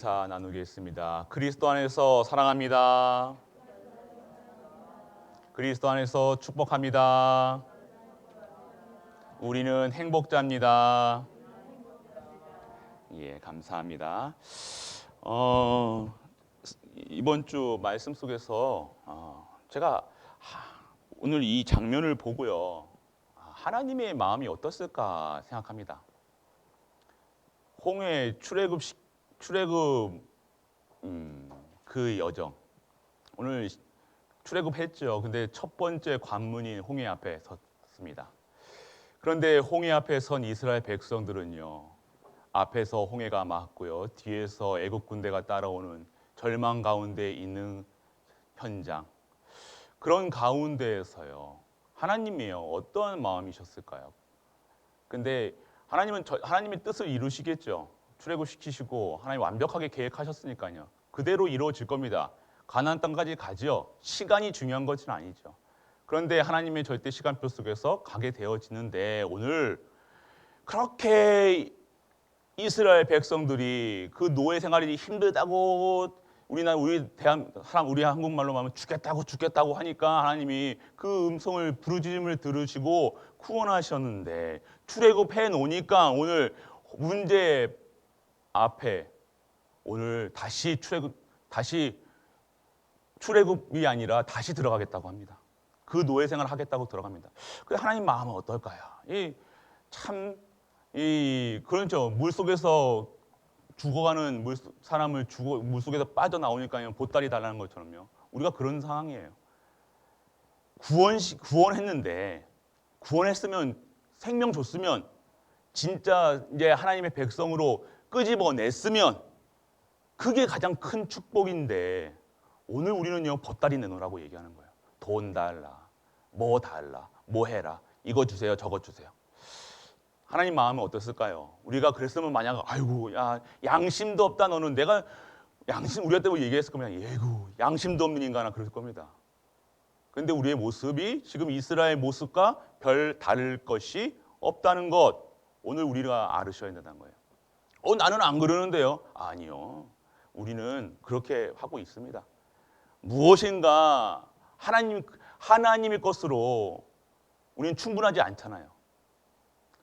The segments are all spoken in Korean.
인사 나누겠습니다. 그리스도 안에서 사랑합니다. 그리스도 안에서 축복합니다. 우리는 행복자입니다. 예, 감사합니다. 이번 주 말씀 속에서 제가 오늘 이 장면을 보고요, 하나님의 마음이 어떻을까 생각합니다. 홍해 출애굽 그 여정, 오늘 출애굽했죠. 근데 첫 번째 관문인 홍해 앞에 섰습니다. 그런데 홍해 앞에 선 이스라엘 백성들은요, 앞에서 홍해가 막고요, 뒤에서 애국 군대가 따라오는 절망 가운데 있는 현장, 그런 가운데에서요, 하나님이요, 어떤 마음이셨을까요? 근데 하나님은 하나님의 뜻을 이루시겠죠. 출애굽시키시고 하나님 완벽하게 계획하셨으니까요. 그대로 이루어질 겁니다. 가나안 땅까지 가지요. 시간이 중요한 것은 아니죠. 그런데 하나님의 절대 시간표 속에서 가게 되어지는데, 오늘 그렇게 이스라엘 백성들이 그 노예 생활이 힘들다고, 우리 한국말로 하면 죽겠다고 하니까 하나님이 그 음성을 부르짖음을 들으시고 구원하셨는데, 출애굽해 놓으니까 오늘 문제 앞에 오늘 다시 출애굽이 아니라 다시 들어가겠다고 합니다. 그 노예 생활을 하겠다고 들어갑니다. 그래, 하나님 마음은 어떨까요? 그렇죠. 물 속에서 죽어가는 사람을 물 속에서 빠져나오니까요, 보따리 달라는 것처럼요. 우리가 그런 상황이에요. 구원했는데, 구원했으면, 생명 줬으면, 진짜 이제 하나님의 백성으로 끄집어냈으면 그게 가장 큰 축복인데, 오늘 우리는요, 보따리 내놓으라고 얘기하는 거예요. 돈 달라, 뭐 달라, 뭐 해라, 이거 주세요, 저거 주세요. 하나님 마음은 어땠을까요? 우리가 그랬으면 만약 아이고, 야, 양심도 없다 너는. 내가 우리가 때문에 얘기했을 거면 예구, 양심도 없는 인간아, 그랬을 겁니다. 그런데 우리의 모습이 지금 이스라엘 모습과 별 다를 것이 없다는 것, 오늘 우리가 알으셔야 된다는 거예요. 나는 안 그러는데요. 아니요, 우리는 그렇게 하고 있습니다. 무엇인가 하나님의 것으로 우리는 충분하지 않잖아요.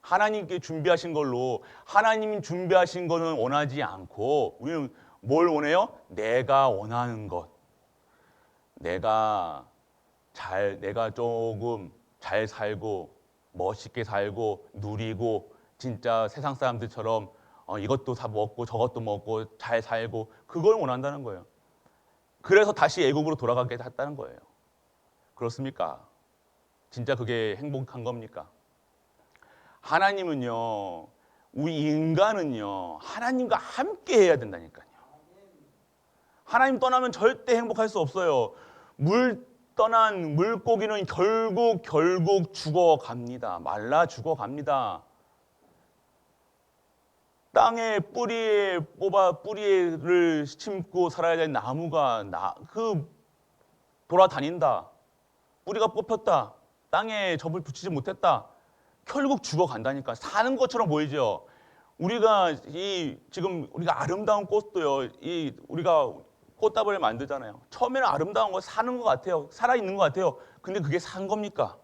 하나님께 준비하신 걸로, 하나님이 준비하신 거는 원하지 않고 우리는 뭘 원해요? 내가 원하는 것. 내가 조금 잘 살고 멋있게 살고 누리고 진짜 세상 사람들처럼 이것도 다 먹고 저것도 먹고 잘 살고, 그걸 원한다는 거예요. 그래서 다시 애국으로 돌아가게 했다는 거예요. 그렇습니까? 진짜 그게 행복한 겁니까? 하나님은요, 우리 인간은요, 하나님과 함께 해야 된다니까요. 하나님 떠나면 절대 행복할 수 없어요. 떠난 물고기는 결국 죽어갑니다. 말라 죽어갑니다. 땅에 뿌리를 심고 살아야 될 나무가 돌아다닌다. 뿌리가 뽑혔다. 땅에 접을 붙이지 못했다. 결국 죽어간다니까. 사는 것처럼 보이죠. 지금 우리가 아름다운 꽃도요, 우리가 꽃다발을 만들잖아요. 처음에는 아름다운 거 사는 것 같아요. 살아있는 것 같아요. 근데 그게 산 겁니까?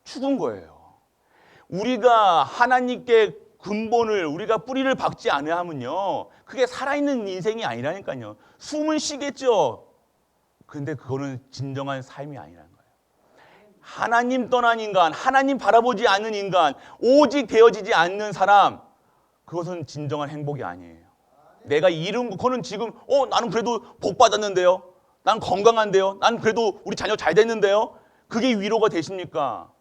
죽은 거예요. 우리가 하나님께 우리가 뿌리를 박지 않으면요, 그게 살아있는 인생이 아니라니까요. 숨은 쉬겠죠. 근데 그거는 진정한 삶이 아니라는 거예요. 하나님 떠난 인간, 하나님 바라보지 않는 인간, 오직 되어지지 않는 사람, 그것은 진정한 행복이 아니에요. 내가 이룬 거, 그거는 지금 나는 그래도 복 받았는데요, 난 건강한데요, 난 그래도 우리 자녀 잘 됐는데요, 그게 위로가 되십니까?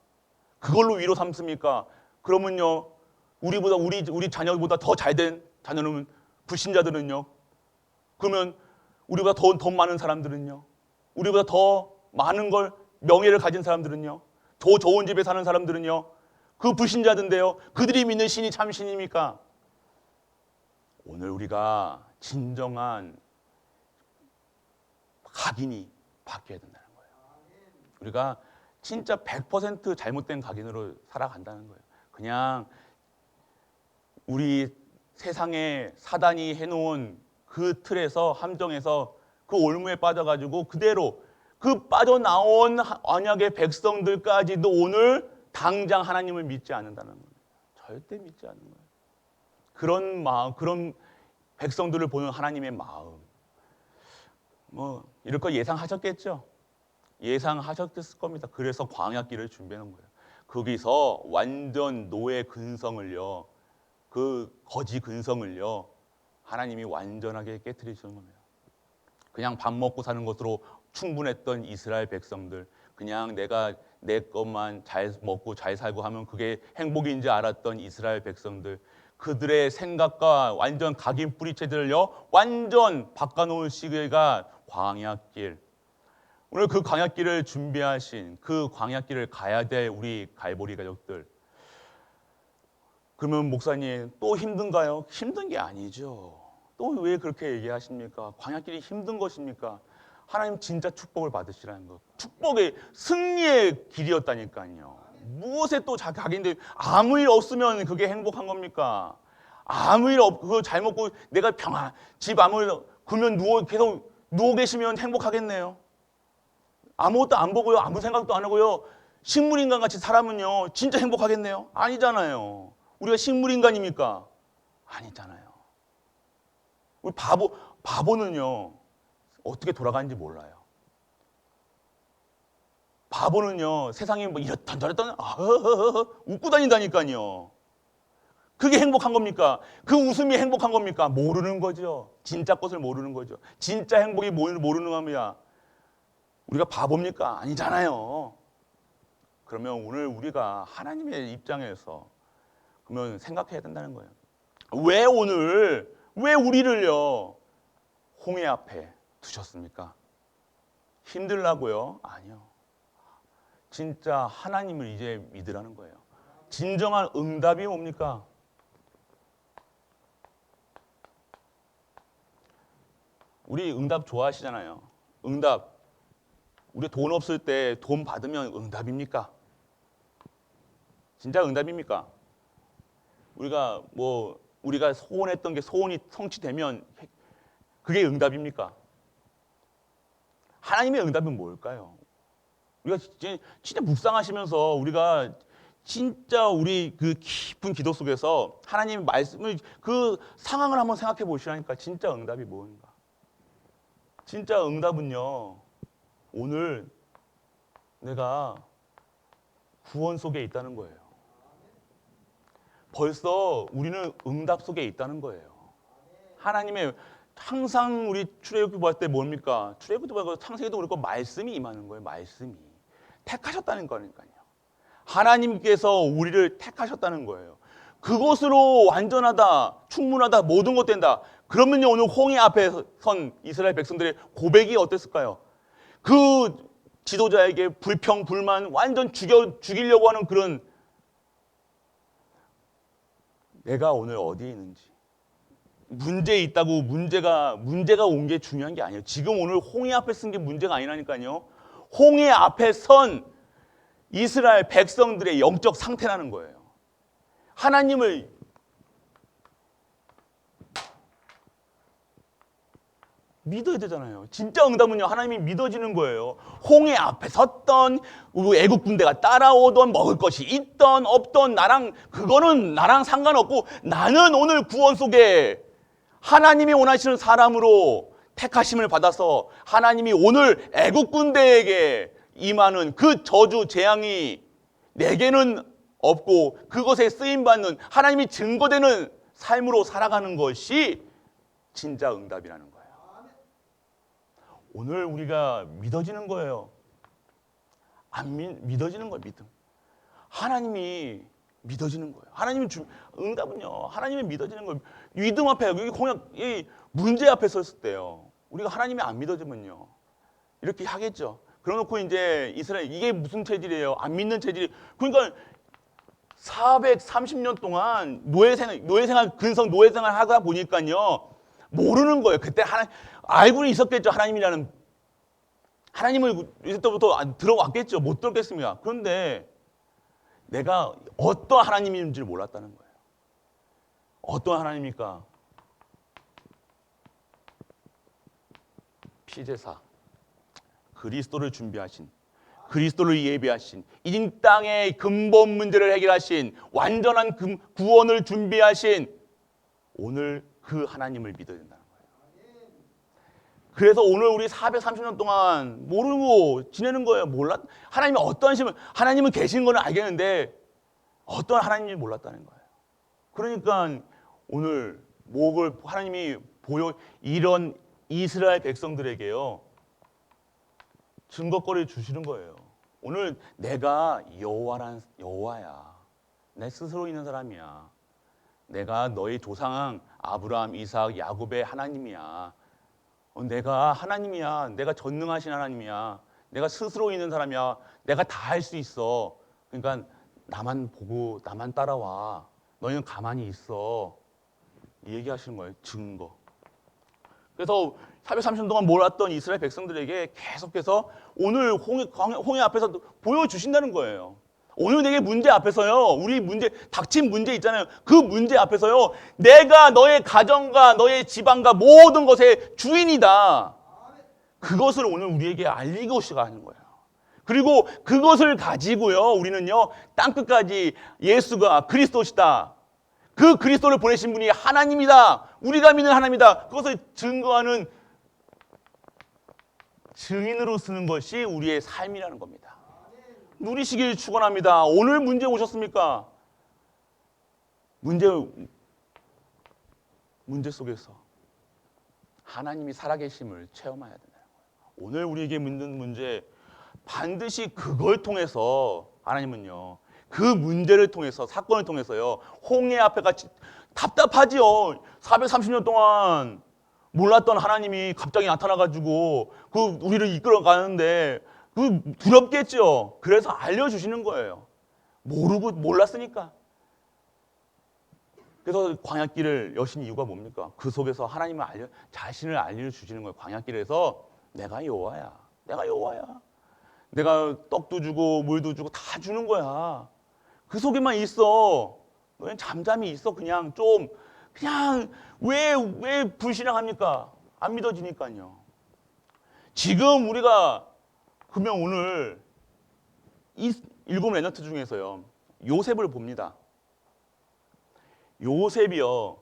그걸로 위로 삼습니까? 그러면요, 우리 자녀보다 더 잘된 자녀는, 불신자들은요, 그러면 우리보다 더 많은 사람들은요, 우리보다 더 많은 명예를 가진 사람들은요, 더 좋은 집에 사는 사람들은요, 그 불신자들인데요, 그들이 믿는 신이 참 신입니까? 오늘 우리가 진정한 각인이 바뀌어야 된다는 거예요. 우리가 진짜 100% 잘못된 각인으로 살아간다는 거예요. 그냥 우리 세상에 사단이 해놓은 그 틀에서 함정에서 그 올무에 빠져가지고 그대로 그 빠져나온 언약의 백성들까지도 오늘 당장 하나님을 믿지 않는다는 거예요. 절대 믿지 않는 거예요. 그런 마음, 그런 백성들을 보는 하나님의 마음. 뭐 이럴 거 예상하셨겠죠? 예상하셨을 겁니다. 그래서 광야길을 준비하는 거예요. 거기서 완전 노예 근성을요, 그 거지 근성을요, 하나님이 완전하게 깨트리시는 겁니다. 그냥 밥 먹고 사는 것으로 충분했던 이스라엘 백성들, 그냥 내가 내 것만 잘 먹고 잘 살고 하면 그게 행복인지 알았던 이스라엘 백성들, 그들의 생각과 완전 각인 뿌리채들을요 완전 바꿔놓을 시기가 광야길. 오늘 그 광야길을 준비하신, 그 광야길을 가야 될 우리 갈보리 가족들, 그러면 목사님 또 힘든가요? 힘든 게 아니죠. 또 왜 그렇게 얘기하십니까? 광야길이 힘든 것입니까? 하나님 진짜 축복을 받으시라는 것. 축복의 승리의 길이었다니까요. 무엇에 또 각인데 아무 일 없으면 그게 행복한 겁니까? 아무 일 없고 그거 잘 먹고 내가 평안 집 아무 그러면 계속 누워 계시면 행복하겠네요. 아무것도 안 보고요, 아무 생각도 안 하고요, 식물인간 같이 살아면요 진짜 행복하겠네요? 아니잖아요. 우리가 식물인간입니까? 아니잖아요. 우리 바보는요 어떻게 돌아가는지 몰라요. 바보는요 세상에 뭐 이렇던 저랬던 웃고 다닌다니까요. 그게 행복한 겁니까? 그 웃음이 행복한 겁니까? 모르는 거죠. 진짜 것을 모르는 거죠. 진짜 행복이 모르는 겁니다. 우리가 바보입니까? 아니잖아요. 그러면 오늘 우리가 하나님의 입장에서 그러면 생각해야 된다는 거예요. 왜 우리를요 홍해 앞에 두셨습니까? 힘들라고요? 아니요. 진짜 하나님을 이제 믿으라는 거예요. 진정한 응답이 뭡니까? 우리 응답 좋아하시잖아요. 응답. 우리 돈 없을 때 돈 받으면 응답입니까? 진짜 응답입니까? 우리가 소원했던 게 소원이 성취되면 그게 응답입니까? 하나님의 응답은 뭘까요? 우리가 진짜 묵상하시면서 우리가 진짜 우리 그 깊은 기도 속에서 하나님의 말씀을 그 상황을 한번 생각해 보시라니까 진짜 응답이 뭔가. 진짜 응답은요. 오늘 내가 구원 속에 있다는 거예요. 벌써 우리는 응답 속에 있다는 거예요. 하나님의 항상 우리 출애굽기 볼 때 뭡니까? 출애굽기도 보고 창세기도 그렇고 말씀이 임하는 거예요. 말씀이. 택하셨다는 거니까요. 하나님께서 우리를 택하셨다는 거예요. 그것으로 완전하다, 충분하다, 모든 것 된다. 그러면요 오늘 홍해 앞에 선 이스라엘 백성들의 고백이 어땠을까요? 그 지도자에게 불평, 불만 완전 죽이려고 하는 그런 내가 오늘 어디에 있는지 문제 있다고 문제가 온 게 중요한 게 아니에요. 지금 오늘 홍해 앞에 쓴 게 문제가 아니라니까요. 홍해 앞에 선 이스라엘 백성들의 영적 상태라는 거예요. 하나님을 믿어야 되잖아요. 진짜 응답은요 하나님이 믿어지는 거예요. 홍해 앞에 섰던 애국 군대가 따라오던 먹을 것이 있던 없던 그거는 나랑 상관없고 나는 오늘 구원 속에 하나님이 원하시는 사람으로 택하심을 받아서 하나님이 오늘 애국 군대에게 임하는 그 저주 재앙이 내게는 없고 그것에 쓰임받는 하나님이 증거되는 삶으로 살아가는 것이 진짜 응답이라는 거예요. 오늘 우리가 믿어지는 거예요. 믿어지는 거예요. 믿음. 하나님이 믿어지는 거예요. 응답은요. 하나님이 믿어지는 거예요. 믿음 앞에 여기 공약 이 문제 앞에 섰을 때요. 우리가 하나님이 안 믿어지면요. 이렇게 하겠죠. 그러놓고 이제 이스라엘 이게 무슨 체질이에요? 안 믿는 체질이. 그러니까 430년 동안 노예생활 근성 노예생활 하다 보니까요. 모르는 거예요. 그때 알고는 있었겠죠. 하나님을 이때부터 들어왔겠죠. 못 들었겠습니까? 그런데 내가 어떤 하나님인지를 몰랐다는 거예요. 어떤 하나님입니까? 피제사, 그리스도를 준비하신, 그리스도를 예비하신, 이 땅의 근본 문제를 해결하신, 완전한 구원을 준비하신 오늘 그 하나님을 믿어야 된다는 거예요. 그래서 오늘 우리 430년 동안 모르고 지내는 거예요. 하나님이 어떤 식으로, 하나님은 계신 거는 알겠는데 어떤 하나님인지 몰랐다는 거예요. 그러니까 오늘 하나님이 이런 이스라엘 백성들에게요, 증거거리를 주시는 거예요. 오늘 내가 여호와야. 내 스스로 있는 사람이야. 내가 너희 조상 아브라함, 이삭, 야곱의 하나님이야. 내가 하나님이야. 내가 전능하신 하나님이야. 내가 스스로 있는 사람이야. 내가 다 할 수 있어. 그러니까 나만 보고 나만 따라와. 너희는 가만히 있어. 이 얘기하시는 거예요. 증거. 그래서 430년 동안 몰았던 이스라엘 백성들에게 계속해서 오늘 홍해 앞에서 보여주신다는 거예요. 오늘 내게 문제 앞에서요, 우리 닥친 문제 있잖아요. 그 문제 앞에서요, 내가 너의 가정과 너의 지방과 모든 것의 주인이다. 그것을 오늘 우리에게 알리고 시작하는 거예요. 그리고 그것을 가지고요, 우리는요, 땅끝까지 예수가 그리스도시다. 그 그리스도를 보내신 분이 하나님이다. 우리가 믿는 하나님이다. 그것을 증거하는 증인으로 쓰는 것이 우리의 삶이라는 겁니다. 누리시길 축원합니다. 오늘 문제 오셨습니까? 문제 속에서 하나님이 살아계심을 체험해야 된다는 거예요. 오늘 우리에게 묻는 문제, 반드시 그걸 통해서 하나님은요, 그 문제를 통해서, 사건을 통해서요, 홍해 앞에 같이 답답하지요. 430년 동안 몰랐던 하나님이 갑자기 나타나가지고 우리를 이끌어 가는데 두렵겠죠. 그래서 알려주시는 거예요. 몰랐으니까. 그래서 광야길을 여신 이유가 뭡니까? 그 속에서 하나님을 자신을 알려주시는 거예요. 광야길에서 내가 여호와야. 내가 여호와야. 내가 떡도 주고 물도 주고 다 주는 거야. 그 속에만 있어. 너는 잠잠히 있어. 그냥 왜 불신앙합니까? 안 믿어지니까요. 지금 우리가 그러면 오늘 이 7 렘넌트 중에서요, 요셉을 봅니다. 요셉이요,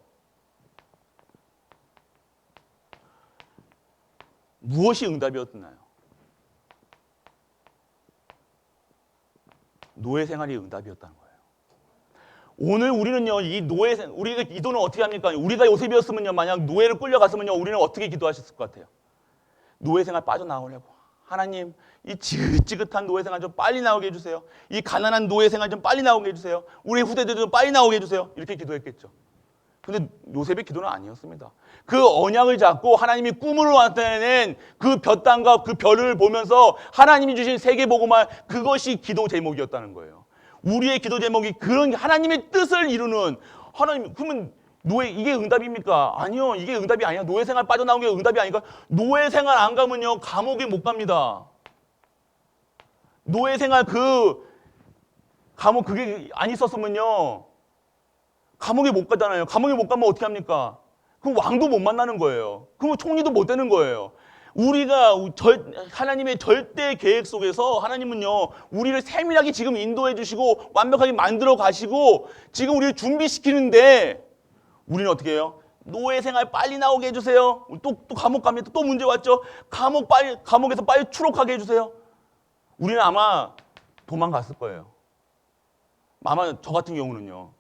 무엇이 응답이었나요? 노예 생활이 응답이었다는 거예요. 오늘 우리는요, 우리가 기도는 어떻게 합니까? 우리가 요셉이었으면요, 만약 노예를 끌려갔으면요, 우리는 어떻게 기도하셨을 것 같아요? 노예 생활 빠져나오려고. 하나님, 이 지긋지긋한 노예 생활 좀 빨리 나오게 해주세요. 이 가난한 노예 생활 좀 빨리 나오게 해주세요. 우리 후대들 좀 빨리 나오게 해주세요. 이렇게 기도했겠죠. 근데 요셉의 기도는 아니었습니다. 그 언약을 잡고 하나님이 꿈으로 나타낸 그 볕땅과 그 별을 보면서 하나님이 주신 세계복음화, 그것이 기도 제목이었다는 거예요. 우리의 기도 제목이 그런 하나님의 뜻을 이루는, 하나님, 그러면 이게 응답입니까? 아니요, 이게 응답이 아니야. 노예 생활 빠져나온 게 응답이 아니까. 노예 생활 안 가면요, 감옥에 못 갑니다. 노예 생활 감옥 그게 안 있었으면요, 감옥에 못 가잖아요. 감옥에 못 가면 어떻게 합니까? 그럼 왕도 못 만나는 거예요. 그럼 총리도 못 되는 거예요. 우리가 하나님의 절대 계획 속에서 하나님은요, 우리를 세밀하게 지금 인도해 주시고 완벽하게 만들어 가시고 지금 우리를 준비시키는데, 우리는 어떻게 해요? 노예 생활 빨리 나오게 해주세요. 또 감옥 가면 또 문제 왔죠. 감옥에서 빨리 추록하게 해주세요. 우리는 아마 도망갔을 거예요. 아마 저 같은 경우는요,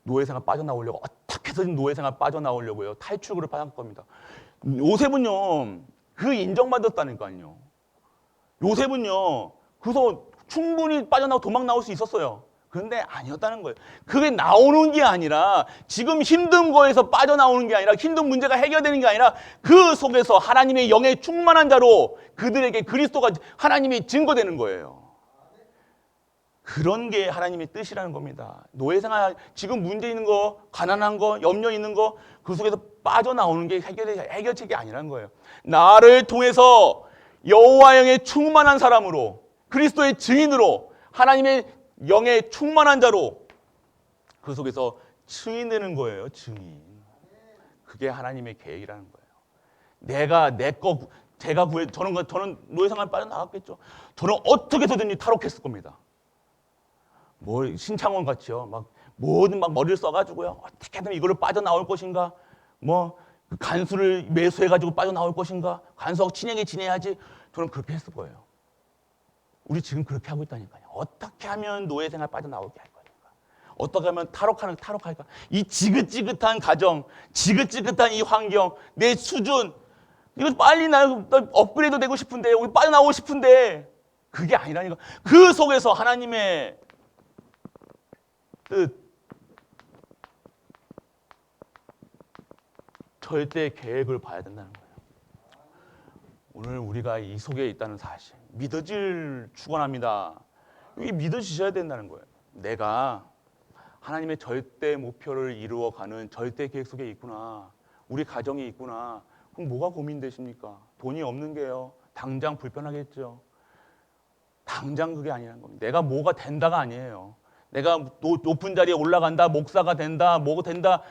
노예 생활 빠져나오려고 어떻게 해서든 노예 생활 빠져나오려고요, 탈출구를 빠질 겁니다. 요셉은요, 그 인정받았다니까요. 요셉은요, 그래서 충분히 빠져나오고 도망 나올 수 있었어요. 그런데 아니었다는 거예요. 그게 나오는 게 아니라, 지금 힘든 거에서 빠져나오는 게 아니라, 힘든 문제가 해결되는 게 아니라, 그 속에서 하나님의 영에 충만한 자로 그들에게 그리스도가 하나님이 증거되는 거예요. 그런 게 하나님의 뜻이라는 겁니다. 노예생활, 지금 문제 있는 거, 가난한 거, 염려 있는 거, 그 속에서 빠져나오는 게 해결책이 아니라는 거예요. 나를 통해서 여호와 영에 충만한 사람으로, 그리스도의 증인으로, 하나님의 영에 충만한 자로 그 속에서 증인되는 거예요. 증인. 그게 하나님의 계획이라는 거예요. 저는 노예생활 빠져나갔겠죠. 저는 어떻게 해서든지 탈옥했을 겁니다. 뭐 신창원 같이요. 막 뭐든 막 머리를 써가지고요. 어떻게든 이걸로 빠져나올 것인가. 뭐 간수를 매수해가지고 빠져나올 것인가. 간수하고 친하게 지내야지. 저는 그렇게 했을 거예요. 우리 지금 그렇게 하고 있다니까요. 어떻게 하면 노예생활 빠져나오게 할 거니까. 어떻게 하면 탈옥할까. 이 지긋지긋한 가정, 지긋지긋한 이 환경, 내 수준, 이거 빨리 나 업그레이드 되고 싶은데, 여기 빠져나오고 싶은데, 그게 아니라니까. 그 속에서 하나님의 뜻, 절대 계획을 봐야 된다는 거예요. 오늘 우리가 이 속에 있다는 사실, 믿어질 축원합니다. 이게 믿어지셔야 된다는 거예요. 내가 하나님의 절대 목표를 이루어가는 절대 계획 속에 있구나. 우리 가정이 있구나. 그럼 뭐가 고민되십니까? 돈이 없는 게요. 당장 불편하겠죠. 당장 그게 아니라는 겁니다. 내가 뭐가 된다가 아니에요. 내가 높은 자리에 올라간다, 목사가 된다, 뭐가 된다.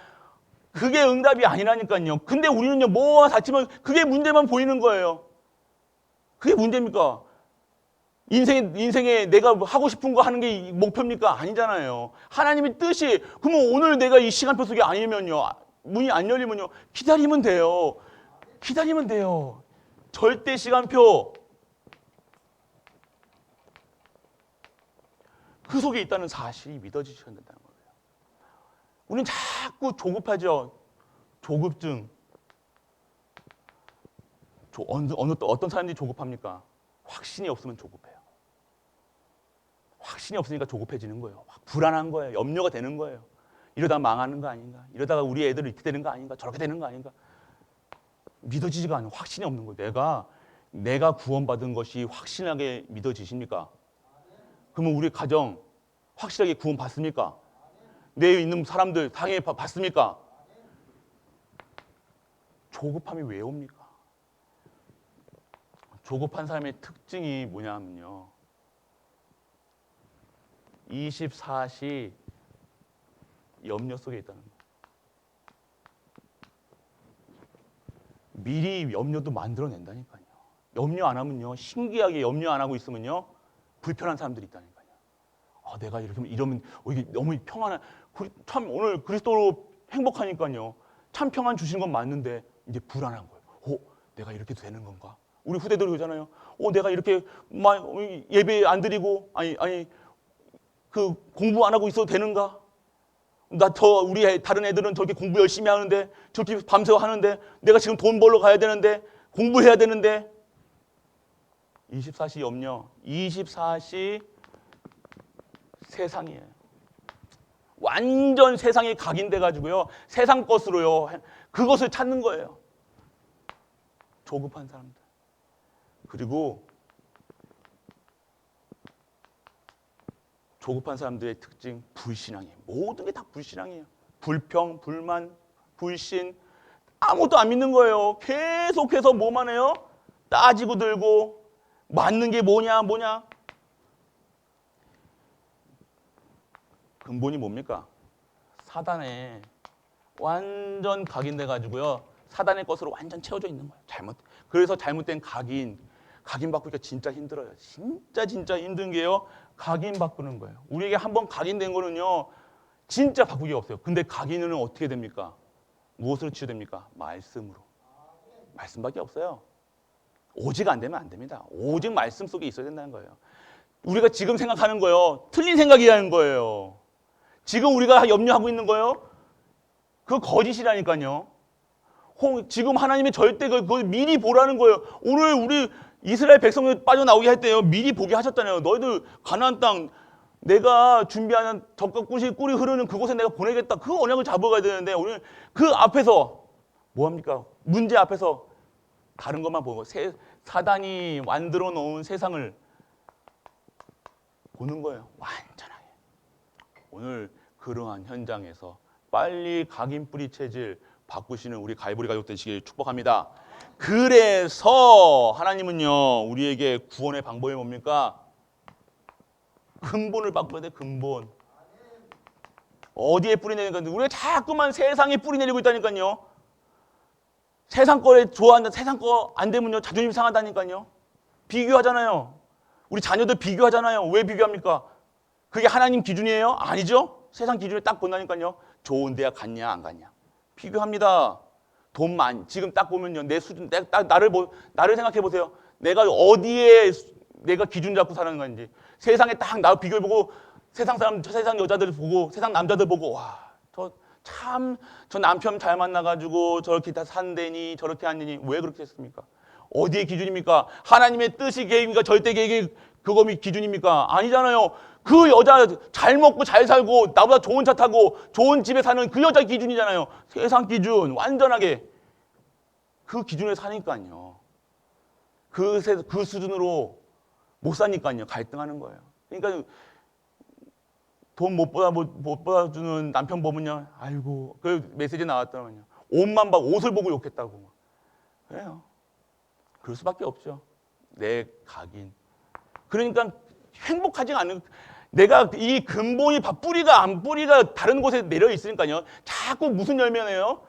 그게 응답이 아니라니까요. 근데 우리는요, 뭐가 다치면 그게 문제만 보이는 거예요. 그게 문제입니까? 인생에 내가 하고 싶은 거 하는 게 목표입니까? 아니잖아요. 하나님의 뜻이, 그러면 오늘 내가 이 시간표 속에 아니면요, 문이 안 열리면요, 기다리면 돼요. 기다리면 돼요. 절대 시간표. 그 속에 있다는 사실이 믿어지셔야 된다는 거예요. 우리는 자꾸 조급하죠. 조급증. 어떤 사람들이 조급합니까? 확신이 없으면 조급해요. 확신이 없으니까 조급해지는 거예요. 불안한 거예요. 염려가 되는 거예요. 이러다가 망하는 거 아닌가? 이러다가 우리 애들 이렇게 되는 거 아닌가? 저렇게 되는 거 아닌가? 믿어지지가 않아요. 확신이 없는 거예요. 내가 구원받은 것이 확실하게 믿어지십니까? 그러면 우리 가정 확실하게 구원받습니까? 내에 있는 사람들 당연히 받습니까? 조급함이 왜 옵니까? 조급한 사람의 특징이 뭐냐면요. 24시 염려 속에 있다는 거예요. 미리 염려도 만들어낸다니까요. 염려 안 하면요. 신기하게 염려 안 하고 있으면요. 불편한 사람들이 있다니까요. 내가 이러면 이게 너무 평안한, 참 오늘 그리스도로 행복하니까요. 참 평안 주신 건 맞는데 이제 불안한 거예요. 내가 이렇게 되는 건가? 우리 후대들 그러잖아요. 내가 이렇게 예배 안 드리고 그 공부 안 하고 있어도 되는가? 우리 다른 애들은 저렇게 공부 열심히 하는데 저렇게 밤새워 하는데 내가 지금 돈 벌러 가야 되는데 공부해야 되는데 24시 염려, 24시 세상이에요. 완전 세상에 각인돼 가지고요. 세상 것으로요. 그것을 찾는 거예요. 조급한 사람들. 그리고 조급한 사람들의 특징, 불신앙이에요. 모든 게 다 불신앙이에요. 불평, 불만, 불신, 아무것도 안 믿는 거예요. 계속해서 뭐만 해요? 따지고 들고 맞는 게 뭐냐. 근본이 뭡니까? 사단에 완전 각인돼 가지고요. 사단의 것으로 완전 채워져 있는 거예요. 그래서 잘못된 각인 바꾸기가 진짜 힘들어요. 진짜 힘든 게요. 각인 바꾸는 거예요. 우리에게 한번 각인된 거는요. 진짜 바꾸기가 없어요. 근데 각인은 어떻게 됩니까? 무엇으로 치유됩니까? 말씀으로. 말씀밖에 없어요. 오직 안 되면 안 됩니다. 오직 말씀 속에 있어야 된다는 거예요. 우리가 지금 생각하는 거요. 틀린 생각이라는 거예요. 지금 우리가 염려하고 있는 거요. 그거 거짓이라니까요. 지금 하나님의 절대 그걸 미리 보라는 거예요. 오늘 우리 이스라엘 백성들 빠져나오게 할 때요. 미리 보게 하셨잖아요. 너희들 가나안 땅 내가 준비하는 젖과 꿀이 흐르는 그곳에 내가 보내겠다. 그 언약을 잡아가야 되는데 오늘 그 앞에서 뭐합니까? 문제 앞에서 다른 것만 보고 사단이 만들어 놓은 세상을 보는 거예요. 완전하게. 오늘 그러한 현장에서 빨리 각인 뿌리 체질 바꾸시는 우리 갈보리 가족 되시길 축복합니다. 그래서 하나님은요 우리에게 구원의 방법이 뭡니까? 근본을 바꿔야 돼. 근본. 어디에 뿌리 내는 건데 우리가 자꾸만 세상에 뿌리 내리고 있다니까요. 세상 거에 좋아한다. 세상 거 안 되면요 자존심 상하다니까요. 비교하잖아요. 우리 자녀들 비교하잖아요. 왜 비교합니까? 그게 하나님 기준이에요? 아니죠. 세상 기준에 딱 본다니까요. 좋은 대학 갔냐 안 갔냐. 비교합니다. 돈 많이 지금 딱 보면요 내 수준 딱 나를 생각해 보세요. 내가 어디에 내가 기준 잡고 사는 건지 세상에 딱 나를 비교해 보고 세상 사람 세상 여자들 보고 세상 남자들 보고 와 저 남편 잘 만나가지고 저렇게 다 산대니 저렇게 하느니 왜 그렇게 했습니까? 어디의 기준입니까? 하나님의 뜻이 계획입니까? 절대 계획이 그거 기준입니까? 아니잖아요. 그 여자 잘 먹고 잘 살고 나보다 좋은 차 타고 좋은 집에 사는 그 여자 기준이잖아요. 세상 기준 완전하게 그 기준에 사니까요. 그 수준으로 못 사니까요. 갈등하는 거예요. 그러니까 돈 못 받아주는 남편 보면요. 아이고 그 메시지 나왔더만요. 옷만 봐 옷을 보고 욕했다고. 그래요. 그럴 수밖에 없죠. 내 각인. 그러니까 행복하지가 않은 내가 이 근본이 뿌리가 다른 곳에 내려 있으니까요. 자꾸 무슨 열매네요?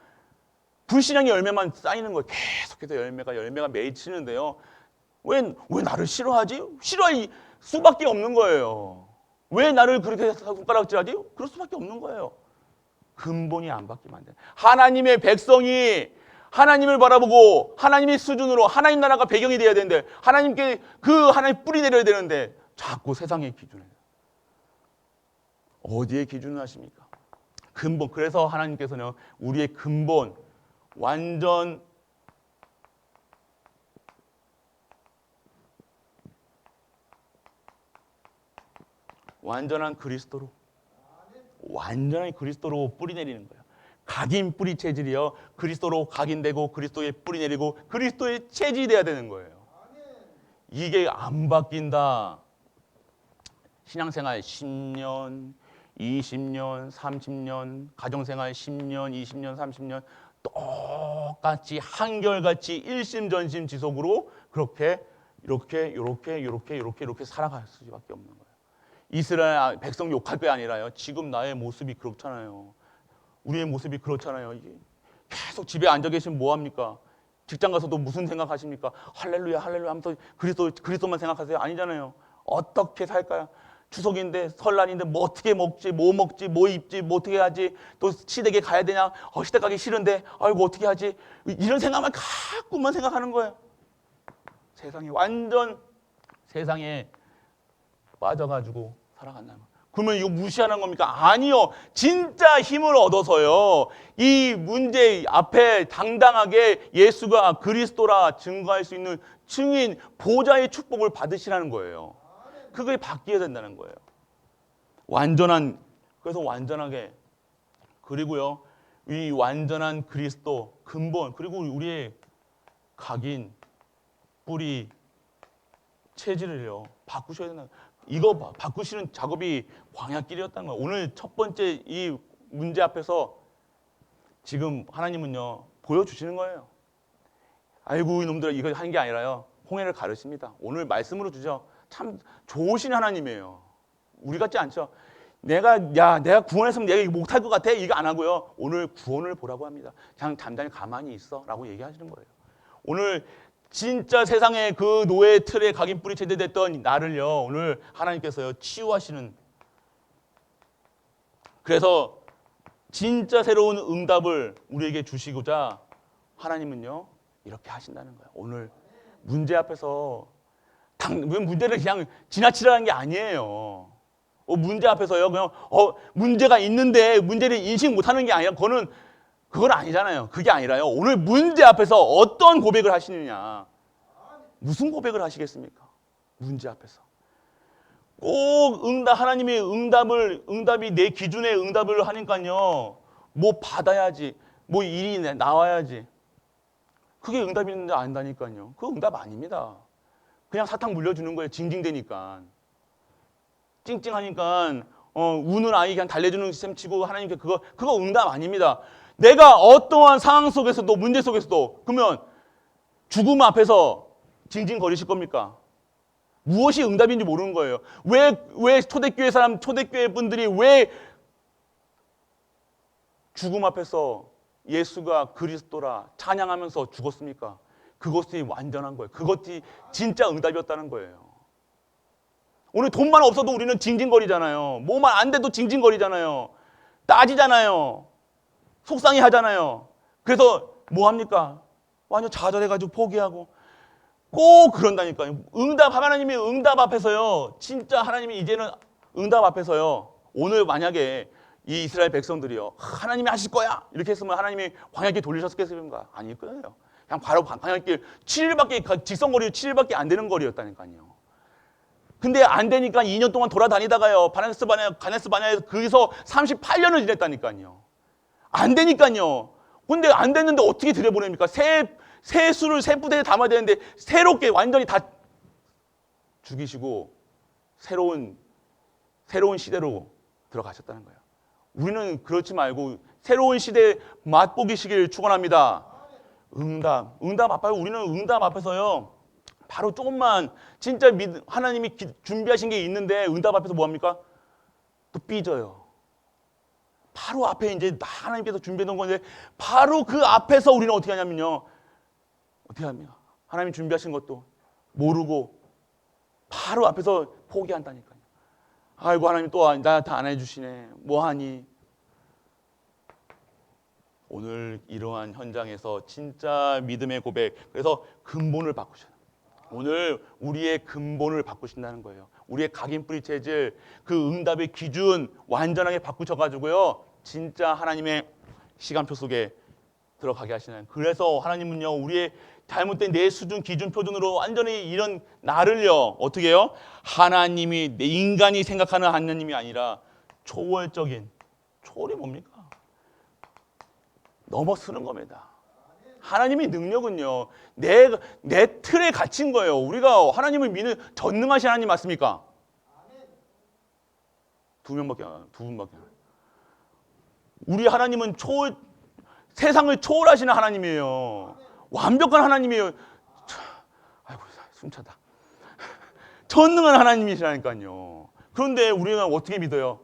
불신앙의 열매만 쌓이는 거예요. 계속해서 열매가 맺히는데요. 왜 나를 싫어하지? 싫어할 수밖에 없는 거예요. 왜 나를 그렇게 손가락질하지? 그럴 수밖에 없는 거예요. 근본이 안 바뀌면 안 돼. 하나님의 백성이 하나님을 바라보고 하나님의 수준으로 하나님 나라가 배경이 돼야 되는데 하나님께 그 하나님 뿌리 내려야 되는데 자꾸 세상의 기준에 어디에 기준을 하십니까? 근본. 그래서 하나님께서는 우리의 근본 완전한 그리스도로 뿌리 내리는 거예요. 각인 뿌리 체질이요. 그리스도로 각인되고 그리스도에 뿌리 내리고 그리스도의 체질이 돼야 되는 거예요. 이게 안 바뀐다. 신앙생활 10년, 20년, 30년, 가정생활 10년, 20년, 30년 똑같이 한결같이 일심전심지속으로 그렇게 이렇게 살아갈 수밖에 없는 거예요. 이스라엘 백성 욕할 게 아니라요. 지금 나의 모습이 그렇잖아요. 우리의 모습이 그렇잖아요. 이게 계속 집에 앉아 계시면 뭐 합니까? 직장 가서도 무슨 생각하십니까? 할렐루야 할렐루야 하면서 그리스도만 생각하세요? 아니잖아요. 어떻게 살까요? 추석인데 설날인데 뭐 어떻게 먹지 뭐 입지 뭐 어떻게 하지 또 시댁에 가야 되냐 시댁 가기 싫은데 아이고 어떻게 하지 이런 생각만 가끔만 생각하는 거예요. 세상에 빠져가지고 살아간다는 거예요. 그러면 이거 무시하는 겁니까? 아니요. 진짜 힘을 얻어서요. 이 문제 앞에 당당하게 예수가 그리스도라 증거할 수 있는 증인 보좌의 축복을 받으시라는 거예요. 그게 바뀌어야 된다는 거예요. 그래서 완전하게 그리고요. 이 완전한 그리스도 근본 그리고 우리의 각인 뿌리 체질을요. 바꾸셔야 된다. 이거 바꾸시는 작업이 광야길이었다는 거예요. 오늘 첫 번째 이 문제 앞에서 지금 하나님은요 보여주시는 거예요. 아이고 이놈들 이거 하는 게 아니라요. 홍해를 가르칩니다. 오늘 말씀으로 주죠. 참 좋으신 하나님이에요. 우리 같지 않죠. 내가 구원했으면 내가 이거 못할 것 같아. 이거 안 하고요. 오늘 구원을 보라고 합니다. 그냥 잠잠히 가만히 있어라고 얘기하시는 거예요. 오늘 진짜 세상의 그 노예 틀에 각인 뿌리 체제됐던 나를요 오늘 하나님께서요 치유하시는 그래서 진짜 새로운 응답을 우리에게 주시고자 하나님은요 이렇게 하신다는 거예요. 오늘 문제 앞에서 문제를 그냥 지나치라는 게 아니에요. 문제 앞에서요 그냥 문제가 있는데 문제를 인식 못하는 게 아니라 그건 아니잖아요. 그게 아니라요. 오늘 문제 앞에서 어떤 고백을 하시느냐. 무슨 고백을 하시겠습니까? 문제 앞에서. 꼭 하나님의 응답이 내 기준의 응답을 하니까요. 뭐 받아야지. 뭐 일이 나와야지. 그게 응답이 있는데 안다니까요. 그거 응답 아닙니다. 그냥 사탕 물려주는 거예요. 징징대니까. 찡찡하니까 우는 아이 그냥 달래주는 셈 치고 하나님께 그거 응답 아닙니다. 내가 어떠한 상황 속에서도 문제 속에서도 그러면 죽음 앞에서 징징거리실 겁니까? 무엇이 응답인지 모르는 거예요. 왜 초대교회 분들이 왜 죽음 앞에서 예수가 그리스도라 찬양하면서 죽었습니까? 그것이 완전한 거예요. 그것이 진짜 응답이었다는 거예요. 오늘 돈만 없어도 우리는 징징거리잖아요. 뭐만 안 돼도 징징거리잖아요. 따지잖아요. 속상해 하잖아요. 그래서 뭐 합니까? 완전 좌절해가지고 포기하고 꼭 그런다니까요. 하나님이 응답 앞에서요. 진짜 하나님이 이제는 응답 앞에서요. 오늘 만약에 이 이스라엘 백성들이요. 하나님이 하실 거야. 이렇게 했으면 하나님이 광야길 돌리셨겠습니까? 아닐 거예요. 그냥 바로 광야길 7일밖에 직선거리 7일밖에 안 되는 거리였다니까요. 근데 안 되니까 2년 동안 돌아다니다가요. 가네스 바냐에서 거기서 38년을 지냈다니까요. 안 되니까요. 근데 안 됐는데 어떻게 들여보냅니까? 새 수를 새 부대에 담아야 되는데 새롭게 완전히 다 죽이시고 새로운 시대로 들어가셨다는 거예요. 우리는 그렇지 말고 새로운 시대에 맛보기시길 축원합니다. 응답 앞에 우리는 응답 앞에서요. 바로 조금만 진짜 하나님이 준비하신 게 있는데 응답 앞에서 뭐 합니까? 또 삐져요. 바로 앞에 이제 하나님께서 준비해 놓은 건데 바로 그 앞에서 우리는 어떻게 하냐면요. 어떻게 합니까? 하나님 준비하신 것도 모르고 바로 앞에서 포기한다니까요. 아이고 하나님 또 나한테 안 해주시네. 뭐하니? 오늘 이러한 현장에서 진짜 믿음의 고백, 그래서 근본을 바꾸셔요. 오늘 우리의 근본을 바꾸신다는 거예요. 우리의 각인뿌리 체질, 그 응답의 기준 완전하게 바꾸셔가지고요. 진짜 하나님의 시간표 속에 들어가게 하시는. 그래서 하나님은요, 우리의 잘못된 내 수준, 기준, 표준으로 완전히 이런 나를요, 어떻게 해요? 하나님이, 인간이 생각하는 하나님이 아니라 초월적인, 초월이 뭡니까? 넘어서는 겁니다. 하나님의 능력은요, 내 틀에 갇힌 거예요. 우리가 하나님을 믿는 전능하신 하나님 맞습니까? 두 분밖에 안. 우리 하나님은 세상을 초월하시는 하나님이에요. 완벽한 하나님이에요. 아이고, 숨차다. 전능한 하나님이시라니까요. 그런데 우리는 어떻게 믿어요?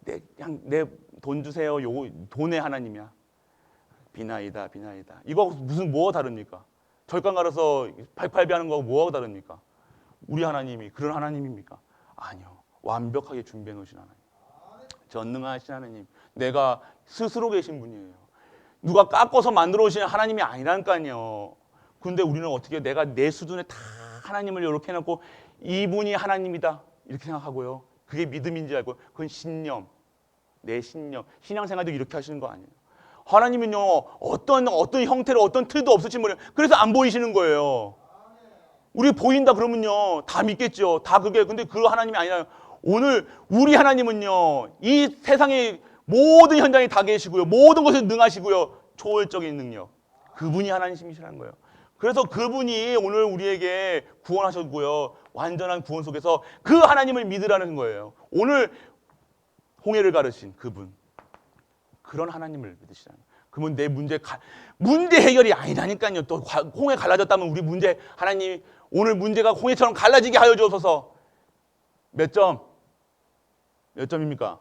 그냥 내 돈 주세요. 요거 돈의 하나님이야. 비나이다. 이거 뭐가 다릅니까? 절간 갈아서 180배 하는 거하고 뭐가 다릅니까? 우리 하나님이 그런 하나님입니까? 아니요. 완벽하게 준비해 놓으신 하나님. 전능하신 하나님. 내가 스스로 계신 분이에요. 누가 깎아서 만들어 오신 하나님이 아니라니까요. 근데 우리는 어떻게 내가 내 수준에 다 하나님을 이렇게 해놓고 이분이 하나님이다 이렇게 생각하고요. 그게 믿음인지 알고 그건 신념. 내 신념. 신앙생활도 이렇게 하시는 거 아니에요. 하나님은요, 어떤 형태로 어떤 틀도 없으신 분이에요. 그래서 안 보이시는 거예요. 우리 보인다 그러면요, 다 믿겠죠. 다 그게. 근데 그 하나님이 아니라 오늘 우리 하나님은요, 이 세상의 모든 현장에 다 계시고요. 모든 것에 능하시고요. 초월적인 능력. 그분이 하나님이시라는 거예요. 그래서 그분이 오늘 우리에게 구원하셨고요. 완전한 구원 속에서 그 하나님을 믿으라는 거예요. 오늘 홍해를 가르신 그분. 그런 하나님을 믿으시라는 거예요. 그러면 내 문제 해결이 아니라니까요. 또 홍해 갈라졌다면 우리 문제, 하나님 오늘 문제가 홍해처럼 갈라지게 하여 주옵소서. 몇 점입니까?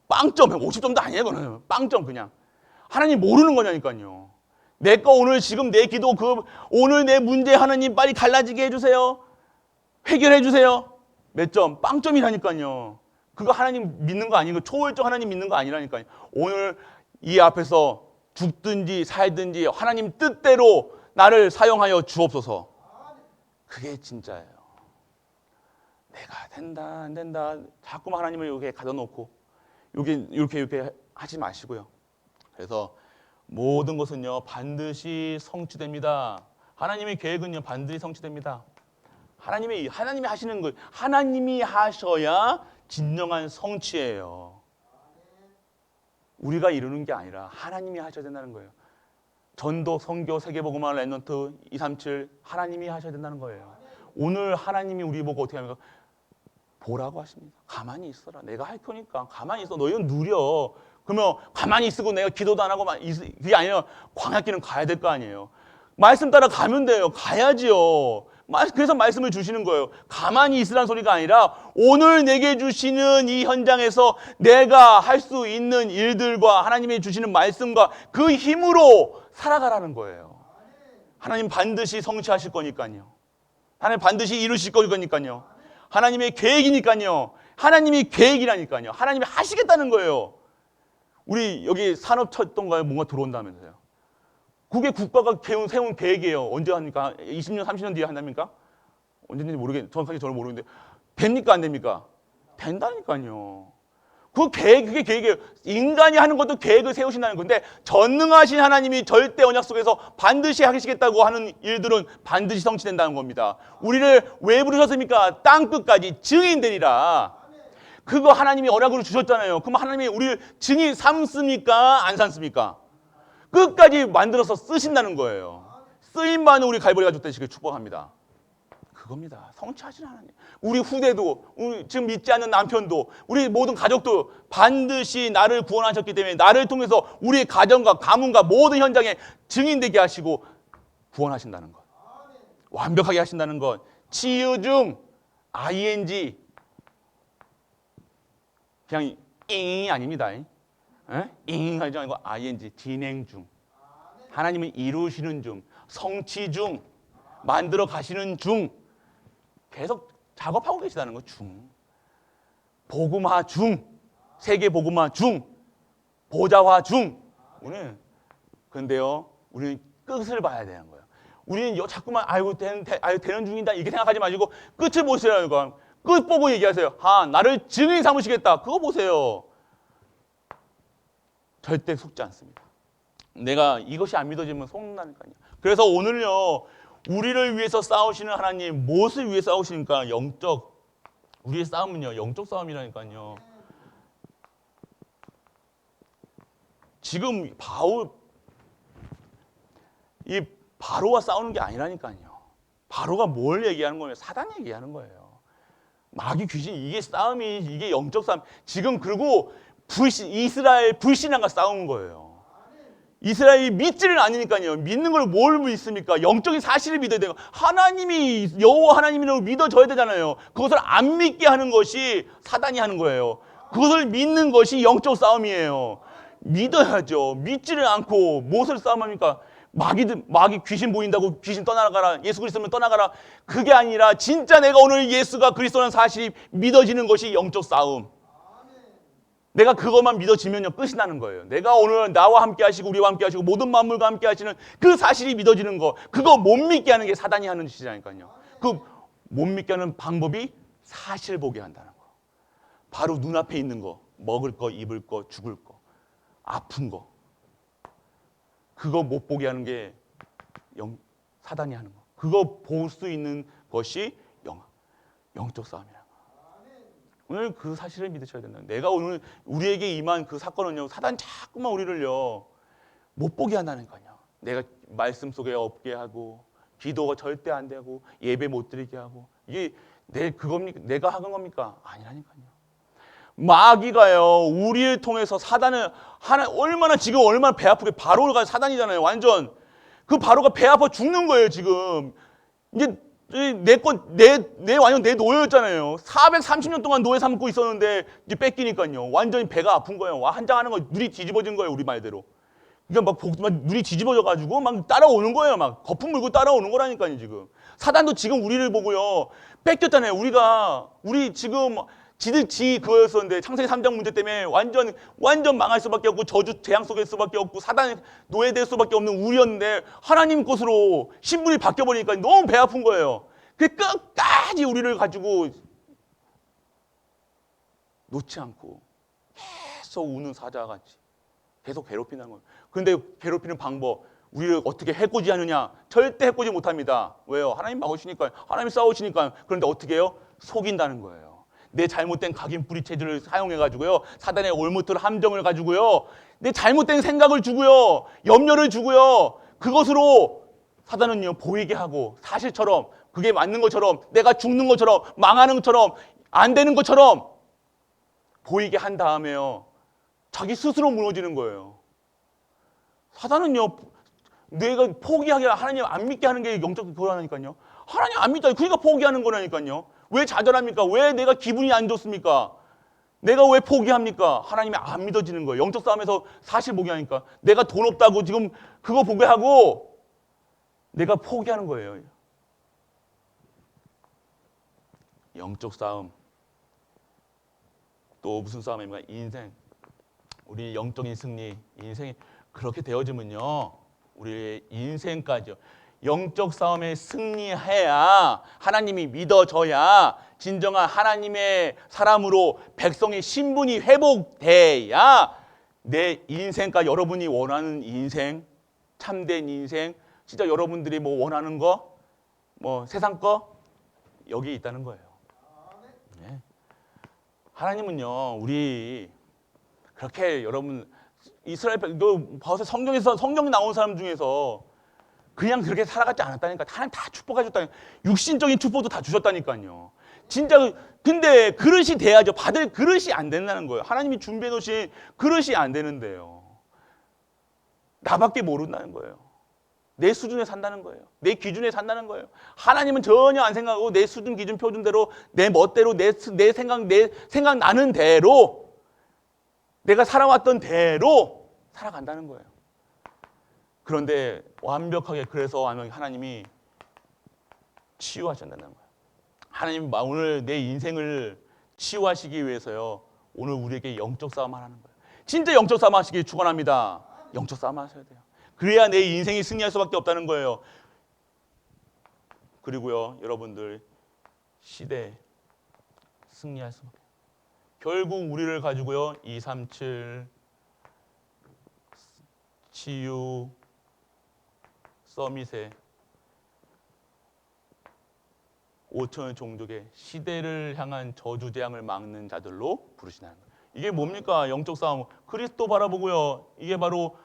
빵점. 50점도 아니에요. 그거는 빵점 그냥. 하나님 모르는 거냐니까요. 내 거 오늘 지금 내 기도 오늘 내 문제 하나님 빨리 갈라지게 해주세요. 해결해 주세요. 몇 점? 빵점이라니까요. 그거 하나님 믿는 거 아니고 초월적 하나님 믿는 거 아니라니까요. 오늘 이 앞에서 죽든지 살든지 하나님 뜻대로 나를 사용하여 주옵소서. 그게 진짜예요. 내가 된다 안 된다 자꾸만 하나님을 이렇게 가둬놓고 이렇게 하지 마시고요. 그래서 모든 것은요 반드시 성취됩니다. 하나님의 계획은요 반드시 성취됩니다. 하나님이 하시는 거 하나님이 하셔야 진정한 성취예요. 우리가 이루는 게 아니라 하나님이 하셔야 된다는 거예요. 전도, 선교, 세계복음화, 랩넌트 237 하나님이 하셔야 된다는 거예요. 오늘 하나님이 우리 보고 어떻게 합니까? 보라고 하십니다. 가만히 있어라. 내가 할 거니까 가만히 있어. 너희는 누려. 그러면 가만히 있고 내가 기도도 안 하고 그게 아니라 광야길은 가야 될 거 아니에요. 말씀 따라 가면 돼요. 가야지요. 그래서 말씀을 주시는 거예요. 가만히 있으라는 소리가 아니라 오늘 내게 주시는 이 현장에서 내가 할 수 있는 일들과 하나님이 주시는 말씀과 그 힘으로 살아가라는 거예요. 하나님 반드시 성취하실 거니까요. 하나님 반드시 이루실 거니까요. 하나님의 계획이니까요. 하나님이 계획이라니까요. 하나님이 하시겠다는 거예요. 우리 여기 산업철도인가요? 뭔가 들어온다면서요. 그게 국가가 세운 계획이에요. 언제 합니까? 20년, 30년 뒤에 한답니까? 언제인지 정확하게 저는 모르겠는데 됩니까? 안 됩니까? 된다니까요. 그게 계획이에요. 인간이 하는 것도 계획을 세우신다는 건데 전능하신 하나님이 절대 언약 속에서 반드시 하시겠다고 하는 일들은 반드시 성취된다는 겁니다. 우리를 왜 부르셨습니까? 땅끝까지 증인되리라. 그거 하나님이 언약으로 주셨잖아요. 그럼 하나님이 우리를 증인 삼습니까? 안 삼습니까? 끝까지 만들어서 쓰신다는 거예요. 쓰임받는 우리 갈보리 가족 되시길 축복합니다. 그겁니다. 성취하시는 하나님. 우리 후대도, 우리 지금 믿지 않는 남편도, 우리 모든 가족도 반드시 나를 구원하셨기 때문에 나를 통해서 우리의 가정과 가문과 모든 현장에 증인되게 하시고 구원하신다는 것. 완벽하게 하신다는 것. 치유 중, ing. 그냥 잉이 아닙니다. 잉 하지 않고 ing, 진행 중. 하나님은 이루시는 중, 성취 중, 만들어 가시는 중. 계속 작업하고 계시다는 거 중. 복음화 중, 세계 복음화 중, 보좌화 중. 그런데요, 우리는 끝을 봐야 되는 거예요. 우리는 자꾸만 되는 중이다 이렇게 생각하지 마시고 끝을 보시라는 거. 끝 보고 얘기하세요. 나를 증인 삼으시겠다. 그거 보세요. 절대 속지 않습니다. 내가 이것이 안 믿어지면 속는다니까요. 그래서 오늘요, 우리를 위해서 싸우시는 하나님, 무엇을 위해 싸우시니까? 우리의 싸움은요, 영적 싸움이라니까요. 지금 바로와 싸우는 게 아니라니까요. 바로가 뭘 얘기하는 거예요? 사단이 얘기하는 거예요. 마귀 귀신, 이게 영적 싸움. 지금 그리고 이스라엘 불신앙과 싸우는 거예요. 이스라엘이 믿지를 않으니까요. 믿는 걸 뭘 믿습니까? 영적인 사실을 믿어야 돼요. 하나님이 여호와 하나님이라고 믿어져야 되잖아요. 그것을 안 믿게 하는 것이 사단이 하는 거예요. 그것을 믿는 것이 영적 싸움이에요. 믿어야죠. 믿지를 않고 무엇을 싸움합니까? 마귀 귀신 보인다고 귀신 떠나가라. 예수 그리스도면 떠나가라. 그게 아니라 진짜 내가 오늘 예수가 그리스도라는 사실이 믿어지는 것이 영적 싸움. 내가 그것만 믿어지면요, 끝이 나는 거예요. 내가 오늘 나와 함께 하시고 우리와 함께 하시고 모든 만물과 함께 하시는 그 사실이 믿어지는 거, 그거 못 믿게 하는 게 사단이 하는 짓이라니까요. 그 못 믿게 하는 방법이 사실 보게 한다는 거. 바로 눈앞에 있는 거, 먹을 거, 입을 거, 죽을 거, 아픈 거. 그거 못 보게 하는 게 사단이 하는 거. 그거 볼 수 있는 것이 영적 싸움이라는 거. 오늘 그 사실을 믿으셔야 된다. 내가 오늘 우리에게 임한 그 사건은요, 사단이 자꾸만 우리를요, 못 보게 한다니까요. 내가 말씀 속에 없게 하고, 기도가 절대 안 되고, 예배 못 드리게 하고, 이게 그겁니까? 내가 하는 겁니까? 아니라니까요. 마귀가요, 우리를 통해서 사단을 얼마나 배 아프게 바로가 사단이잖아요. 완전 그 바로가 배 아파 죽는 거예요. 지금 이제 완전 내 노예였잖아요. 430년 동안 노예 삼고 있었는데 이제 뺏기니까요. 완전히 배가 아픈 거예요. 환장하는 거, 눈이 뒤집어진 거예요. 우리 말대로. 그러니까 막 눈이 뒤집어져 가지고 막 따라오는 거예요. 막 거품 물고 따라오는 거라니까요. 지금 사단도 지금 우리를 보고요, 뺏겼잖아요. 우리 지금 그거였었는데 창세기 3장 문제 때문에 완전 망할 수밖에 없고 저주 재앙 속에 있을 수밖에 없고 사단에 노예될 수밖에 없는 우리였는데 하나님 것으로 신분이 바뀌어버리니까 너무 배 아픈 거예요. 그 끝까지 우리를 가지고 놓지 않고 계속 우는 사자같이 계속 괴롭히는 거예요. 그런데 괴롭히는 방법, 우리를 어떻게 해코지하느냐? 절대 해코지 못합니다. 왜요? 하나님 막으시니까요. 하나님 싸우시니까요. 그런데 어떻게 해요? 속인다는 거예요. 내 잘못된 각인 뿌리 체질을 사용해가지고요, 사단의 올무틀 함정을 가지고요, 내 잘못된 생각을 주고요, 염려를 주고요, 그것으로 사단은요 보이게 하고 사실처럼 그게 맞는 것처럼 내가 죽는 것처럼 망하는 것처럼 안 되는 것처럼 보이게 한 다음에요, 자기 스스로 무너지는 거예요. 사단은요 내가 포기하게 하나님 안 믿게 하는 게 영적 불안하니까요. 하나님 안 믿다. 그러니까 포기하는 거라니까요. 왜 좌절합니까? 왜 내가 기분이 안 좋습니까? 내가 왜 포기합니까? 하나님이 안 믿어지는 거예요. 영적 싸움에서 사실 포기하니까. 내가 돈 없다고 지금 그거 포기하고 내가 포기하는 거예요. 영적 싸움. 또 무슨 싸움입니까? 인생. 우리 영적인 승리, 인생이 그렇게 되어지면요. 우리의 인생까지요. 영적 싸움에 승리해야 하나님이 믿어져야 진정한 하나님의 사람으로 백성의 신분이 회복돼야 내 인생까지 여러분이 원하는 인생, 참된 인생, 진짜 여러분들이 뭐 원하는 거, 뭐 세상 거 여기 있다는 거예요. 네. 하나님은요, 우리 그렇게 여러분 이스라엘 너 봐서 성경에 나온 사람 중에서 그냥 그렇게 살아가지 않았다니까. 하나님 다 축복해 줬다니까. 육신적인 축복도 다 주셨다니까요. 진짜 근데 그릇이 돼야죠. 받을 그릇이 안 된다는 거예요. 하나님이 준비해 놓으신 그릇이 안 되는데요. 나밖에 모른다는 거예요. 내 수준에 산다는 거예요. 내 기준에 산다는 거예요. 하나님은 전혀 안 생각하고 내 수준 기준 표준대로 내 멋대로 내 생각 나는 대로 내가 살아왔던 대로 살아간다는 거예요. 그런데 완벽하게 그래서 하나님이 치유하신다는 거예요. 하나님 오늘 내 인생을 치유하시기 위해서요. 오늘 우리에게 영적 싸움 하라는 거예요. 진짜 영적 싸움 하시길 축원합니다. 영적 싸움 하셔야 돼요. 그래야 내 인생이 승리할 수밖에 없다는 거예요. 그리고요, 여러분들 시대 승리할 수밖에. 결국 우리를 가지고요, 237 치유 서밋에 5천의 종족의 시대를 향한 저주재앙을 막는 자들로 부르시는 거예요. 이게 뭡니까? 영적 싸움. 그리스도 바라보고요. 이게 바로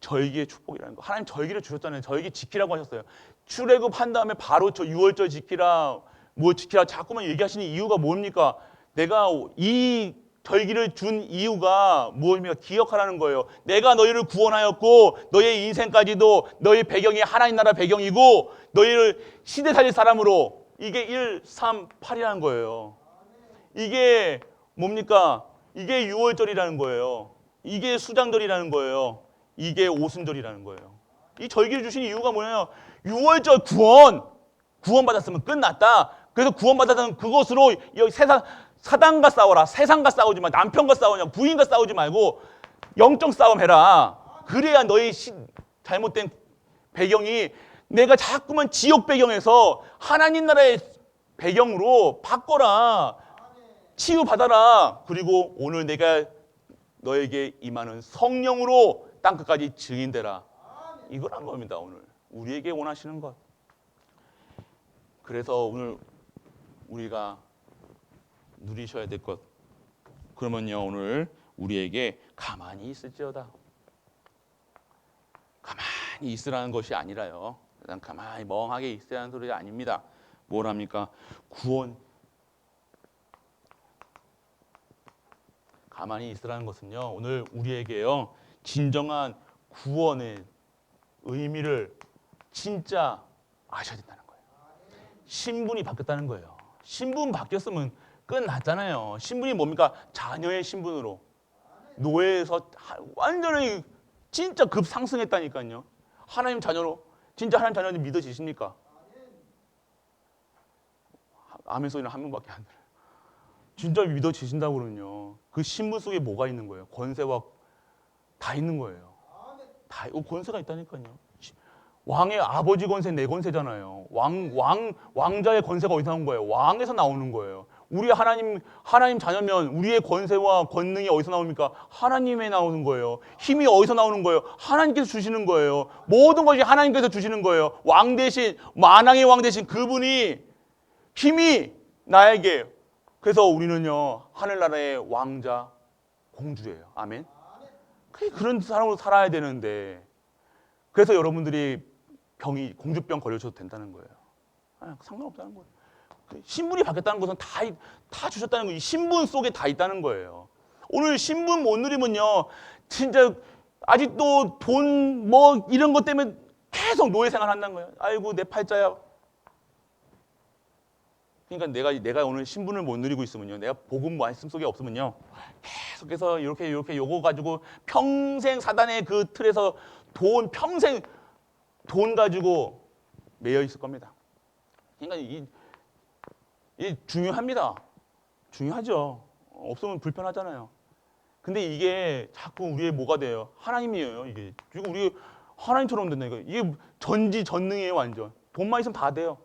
절기의 축복이라는 거. 하나님 절기를 주셨잖아요. 절기 지키라고 하셨어요. 출애굽한 다음에 바로 저 6월절 지키라, 뭐 지키라 자꾸만 얘기하시는 이유가 뭡니까? 내가 이 절기를 준 이유가 무엇입니까? 기억하라는 거예요. 내가 너희를 구원하였고 너희의 인생까지도 너희 배경이 하나님 나라 배경이고 너희를 시대 살릴 사람으로 이게 138이라는 거예요. 이게 뭡니까? 이게 6월절이라는 거예요. 이게 수장절이라는 거예요. 이게 오순절이라는 거예요. 이 절기를 주신 이유가 뭐냐면 6월절 구원 받았으면 끝났다. 그래서 구원 받았다는 그것으로 세상 사단과 싸워라. 세상과 싸우지 마. 남편과 싸우냐. 부인과 싸우지 말고 영적 싸움 해라. 그래야 너희 잘못된 배경이 내가 자꾸만 지옥 배경에서 하나님 나라의 배경으로 바꿔라. 치유받아라. 그리고 오늘 내가 너에게 임하는 성령으로 땅끝까지 증인되라. 이거란 겁니다. 오늘 우리에게 원하시는 것. 그래서 오늘 우리가 누리셔야 될 것. 그러면요, 오늘 우리에게 가만히 있을지어다. 가만히 있으라는 것이 아니라요. 그냥 가만히 멍하게 있으라는 소리가 아닙니다. 뭘 합니까? 구원. 가만히 있으라는 것은요, 오늘 우리에게요, 진정한 구원의 의미를 진짜 아셔야 된다는 거예요. 신분이 바뀌었다는 거예요. 신분 바뀌었으면 끝났잖아요. 신분이 뭡니까? 자녀의 신분으로. 노예에서 완전히 진짜 급상승했다니까요. 하나님 자녀로. 진짜 하나님 자녀는 믿어지십니까? 아멘 소리는 한 명밖에 안 들어요. 진짜 믿어지신다고 그러면요. 그 신분 속에 뭐가 있는 거예요? 권세와 다 있는 거예요. 다 권세가 있다니까요. 왕의 아버지 권세, 내 권세잖아요. 왕자의 권세가 어디서 나온 거예요? 왕에서 나오는 거예요. 우리 하나님 자녀면 우리의 권세와 권능이 어디서 나옵니까? 하나님에 나오는 거예요. 힘이 어디서 나오는 거예요? 하나님께서 주시는 거예요. 모든 것이 하나님께서 주시는 거예요. 왕 대신, 만왕의 왕 대신 그분이 힘이 나에게. 그래서 우리는요, 하늘나라의 왕자, 공주예요. 아멘. 그런 사람으로 살아야 되는데, 그래서 여러분들이 공주병 걸려셔도 된다는 거예요. 상관없다는 거예요. 신분이 바뀌었다는 것은 다 주셨다는 거예요. 신분 속에 다 있다는 거예요. 오늘 신분 못 누리면요, 진짜 아직도 돈 뭐 이런 것 때문에 계속 노예 생활 한다는 거예요. 아이고 내 팔자야. 그러니까 내가 오늘 신분을 못 누리고 있으면요, 내가 복음 말씀 속에 없으면요, 계속해서 이렇게 요거 가지고 평생 사단의 그 틀에서 평생 돈 가지고 매여 있을 겁니다. 그러니까 이 중요합니다. 중요하죠. 없으면 불편하잖아요. 근데 이게 자꾸 우리의 뭐가 돼요? 하나님이에요. 이게 지금 우리 하나님처럼 된다니까. 이게 전지전능이에요. 완전 돈만 있으면 다 돼요.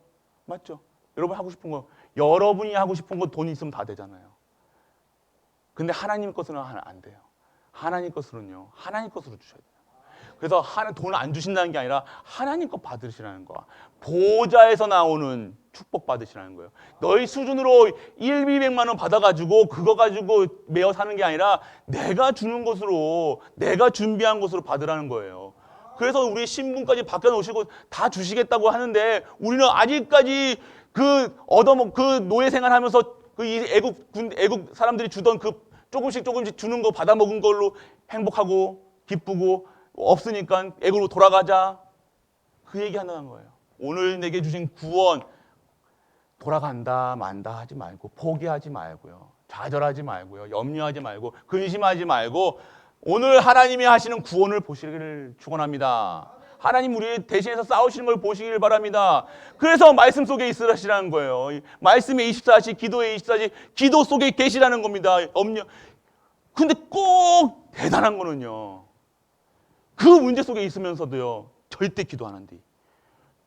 맞죠? 여러분 하고 싶은 거, 여러분이 하고 싶은 거 돈 있으면 다 되잖아요. 근데 하나님 것으로는 안 돼요. 하나님 것으로는요, 하나님 것으로 주셔야 돼요. 그래서 돈을 안 주신다는 게 아니라 하나님 것 받으시라는 거야. 보좌에서 나오는 축복 받으시라는 거예요. 너희 수준으로 1,200만 원 받아가지고 그거 가지고 매어 사는 게 아니라 내가 주는 것으로, 내가 준비한 것으로 받으라는 거예요. 그래서 우리 신분까지 바꿔놓으시고 다 주시겠다고 하는데 우리는 아직까지 그 노예 생활하면서 그 애국 사람들이 주던 그 조금씩 주는 거 받아먹은 걸로 행복하고 기쁘고 없으니까 애국으로 돌아가자. 그 얘기 하는 거예요. 오늘 내게 주신 구원, 돌아간다 만다 하지 말고, 포기하지 말고요, 좌절하지 말고요, 염려하지 말고, 근심하지 말고 오늘 하나님이 하시는 구원을 보시기를 축원합니다. 하나님 우리 대신해서 싸우시는 걸 보시길 바랍니다. 그래서 말씀 속에 있으시라는 거예요. 말씀의 24시, 기도의 24시, 기도 속에 계시라는 겁니다. 근데 꼭 대단한 거는요, 그 문제 속에 있으면서도요, 절대 기도 안 한대.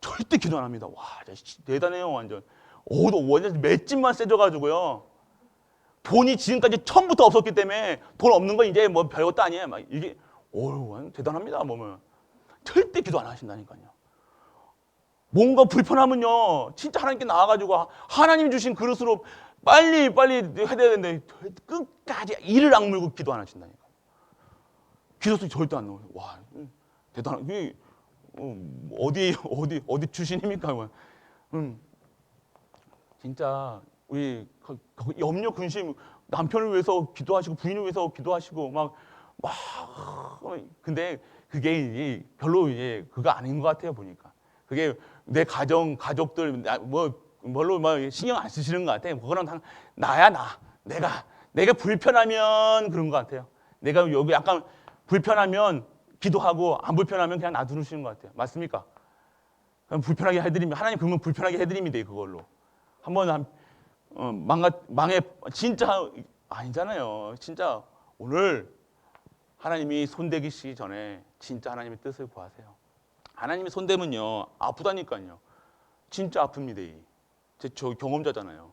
절대 기도 안 합니다. 와, 대단해요, 완전. 완전 맷집만 세져가지고요. 돈이 지금까지 처음부터 없었기 때문에 돈 없는 건 이제 뭐 별것도 아니에요. 막 이게, 대단합니다, 보면. 절대 기도 안 하신다니까요. 뭔가 불편하면요, 진짜 하나님께 나와가지고 하나님 주신 그릇으로 빨리 해야 되는데 끝까지 이를 악물고 기도 안 하신다니까요. 기도 속에 절대 안 나와요. 와, 대단한. 어디 출신입니까? 진짜 우리 염려 근심, 남편을 위해서 기도하시고 부인을 위해서 기도하시고 막 근데 그게 별로 그거 아닌 것 같아요, 보니까. 그게 내 가족들 별로 신경 안 쓰시는 것 같아요. 그거는 다 나야 나. 내가 불편하면 그런 것 같아요. 내가 여기 약간 불편하면 기도하고 안 불편하면 그냥 놔두시는 것 같아요. 맞습니까? 그럼 불편하게 해드리면, 하나님 그러면 불편하게 해드리면 돼, 그걸로. 한번 망해, 진짜 아니잖아요. 진짜 오늘 하나님이 손대기시기 전에 진짜 하나님의 뜻을 구하세요. 하나님이 손대면요, 아프다니까요. 진짜 아픕니다. 저 경험자잖아요.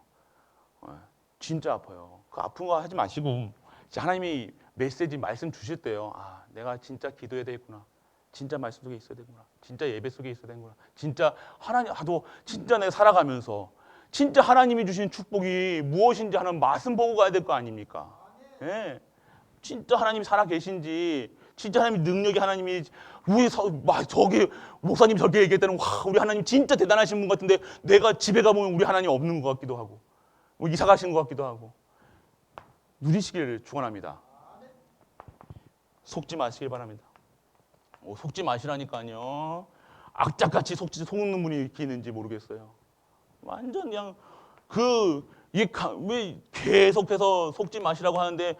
진짜 아파요. 그 아픈 거 하지 마시고 하나님이 말씀 주실 때요, 내가 진짜 기도해야 되겠구나, 진짜 말씀 속에 있어야 되구나, 진짜 예배 속에 있어야 되구나, 진짜 하나님 진짜 내가 살아가면서 진짜 하나님이 주신 축복이 무엇인지 하는 맛은 보고 가야 될 거 아닙니까? 예. 진짜 하나님이 살아 계신지, 진짜 하나님 능력이, 하나님이 저기 목사님 저렇게 얘기했다는, 우리 하나님 진짜 대단하신 분 같은데 내가 집에 가보면 우리 하나님 없는 것 같기도 하고, 이사 가신 것 같기도 하고. 누리시기를 축원합니다. 속지 마시길 바랍니다. 속지 마시라니까요. 악착같이 속는 분이 이렇게 있는지 모르겠어요. 완전 그냥 왜 계속해서 속지 마시라고 하는데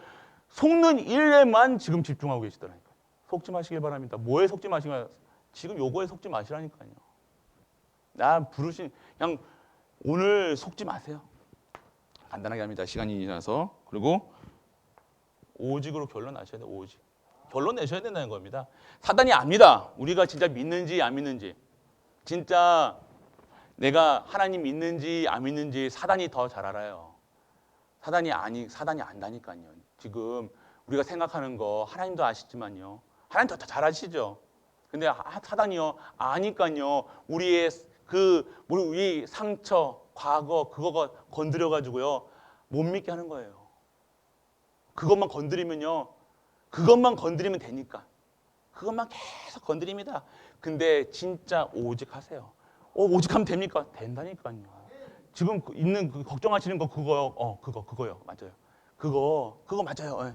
속는 일에만 지금 집중하고 계시더라니까요. 속지 마시길 바랍니다. 뭐에 속지 마시냐? 지금 요거에 속지 마시라니까요. 그냥 오늘 속지 마세요. 간단하게 합니다. 시간이 지나서. 그리고 오직으로 결론 나셔야 돼요. 오직. 결론 내셔야 된다는 겁니다. 사단이 압니다. 우리가 진짜 믿는지 안 믿는지. 진짜 내가 하나님 믿는지 안 믿는지 사단이 더 잘 알아요. 사단이 안다니까요. 지금 우리가 생각하는 거 하나님도 아시지만요, 하나님 더 잘 아시죠. 근데 사단이요 아니까요, 우리의 우리 상처, 과거 그거가 건드려 가지고요 못 믿게 하는 거예요. 그것만 건드리면 되니까. 그것만 계속 건드립니다. 근데 진짜 오직하세요. 오직하면 됩니까? 된다니까요. 지금 있는 걱정하시는 거 그거요. 그거요. 맞아요. 그거 맞아요. 예.